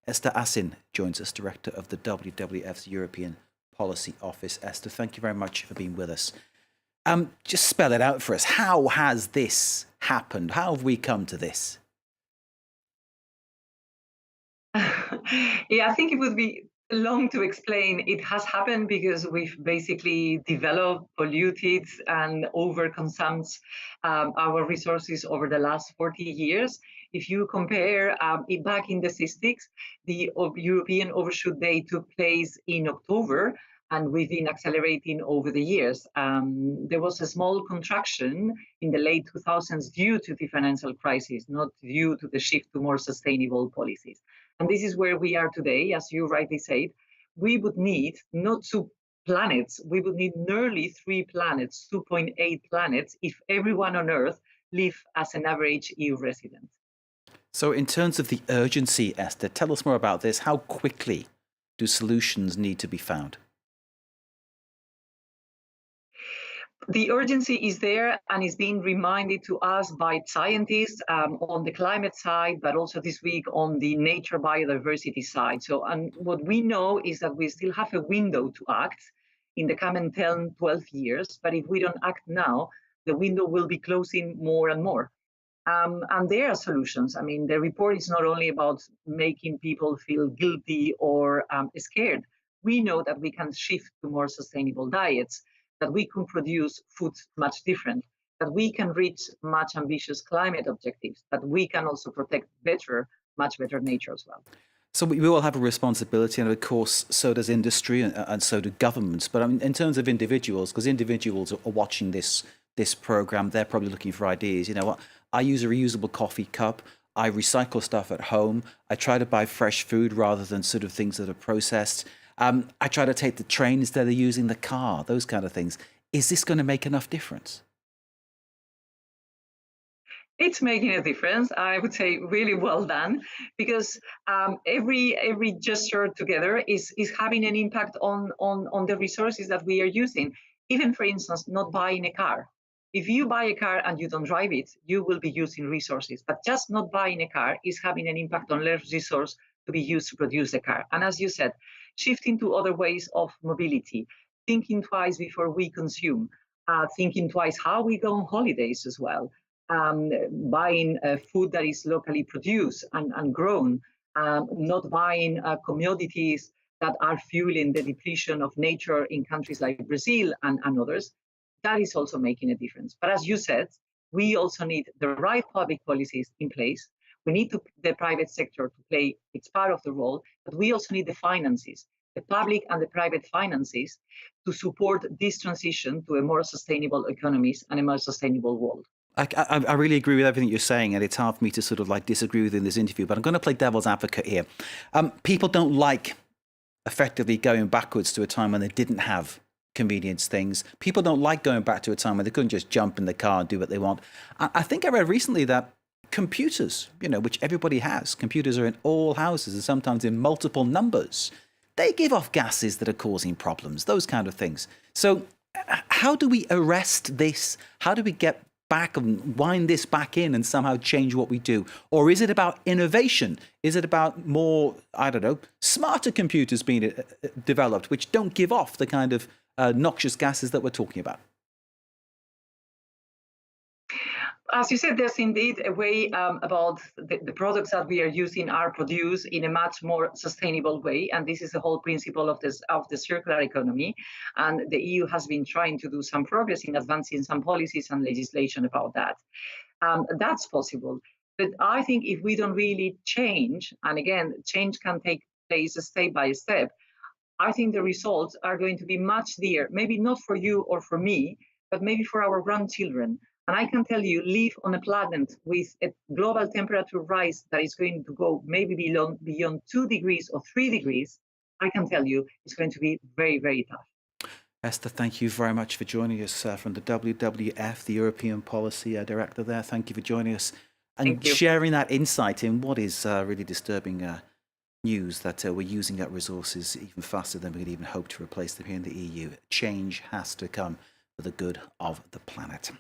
Ester Asin joins us, Director of the WWF's European Policy Office. Esther, thank you very much for being with us. Just spell it out for us. How has this happened? How have we come to this? Yeah, I think it would be long to explain. It has happened because we've basically developed, polluted, and overconsumed our resources over the last 40 years. If you compare it back in the 60s, the European Overshoot Day took place in October, and we've been accelerating over the years. There was a small contraction in the late 2000s due to the financial crisis, not due to the shift to more sustainable policies. And this is where we are today, as you rightly said. We would need not 2 planets, we would need nearly 3 planets, 2.8 planets, if everyone on Earth lived as an average EU resident. So in terms of the urgency, Esther, tell us more about this. How quickly do solutions need to be found? The urgency is there and is being reminded to us by scientists on the climate side, but also this week on the nature biodiversity side. So, and what we know is that we still have a window to act in the coming 10, 12 years. But if we don't act now, the window will be closing more and more. And there are solutions. I mean, the report is not only about making people feel guilty or scared. We know that we can shift to more sustainable diets, that we can produce foods much different, that we can reach much ambitious climate objectives, that we can also protect better, much better nature as well. So we all have a responsibility, and of course, so does industry, and so do governments. But I mean, in terms of individuals, because individuals are watching this program, they're probably looking for ideas. You know what? I use a reusable coffee cup. I recycle stuff at home. I try to buy fresh food rather than sort of things that are processed. I try to take the train instead of using the car. Those kind of things. Is this going to make enough difference? It's making a difference. I would say really well done, because every gesture together is having an impact on the resources that we are using. Even, for instance, not buying a car. If you buy a car and you don't drive it, you will be using resources. But just not buying a car is having an impact on less resource to be used to produce a car. And as you said, shifting to other ways of mobility, thinking twice before we consume, thinking twice how we go on holidays as well, buying food that is locally produced and grown, not buying commodities that are fueling the depletion of nature in countries like Brazil and others. That is also making a difference. But as you said, we also need the right public policies in place. We need the private sector to play its part of the role, but we also need the finances, the public and the private finances, to support this transition to a more sustainable economies and a more sustainable world. I really agree with everything you're saying, and it's hard for me to sort of like disagree with in this interview, but I'm going to play devil's advocate here. People don't like effectively going backwards to a time when they didn't have convenience things. People don't like going back to a time when they couldn't just jump in the car and do what they want. I think I read recently that computers, which everybody has, computers are in all houses and sometimes in multiple numbers. They give off gases that are causing problems, those kind of things. So how do we arrest this? How do we get back and wind this back in and somehow change what we do? Or is it about innovation? Is it about more, I don't know, smarter computers being developed, which don't give off the kind of noxious gases that we're talking about? As you said, there's indeed a way about the products that we are using are produced in a much more sustainable way, and this is the whole principle of the circular economy. And the EU has been trying to do some progress in advancing some policies and legislation about that. That's possible, but I think if we don't really change, and again, change can take place step by step, I think the results are going to be much dear, maybe not for you or for me, but maybe for our grandchildren. And I can tell you, live on a planet with a global temperature rise that is going to go maybe beyond 2 degrees or 3 degrees, I can tell you it's going to be very, very tough. Esther, thank you very much for joining us from the WWF, the European Policy Director there. Thank you for joining us and Thank you. sharing that insight in what is really disturbing news, that we're using up resources even faster than we could even hope to replace them here in the EU. Change has to come for the good of the planet.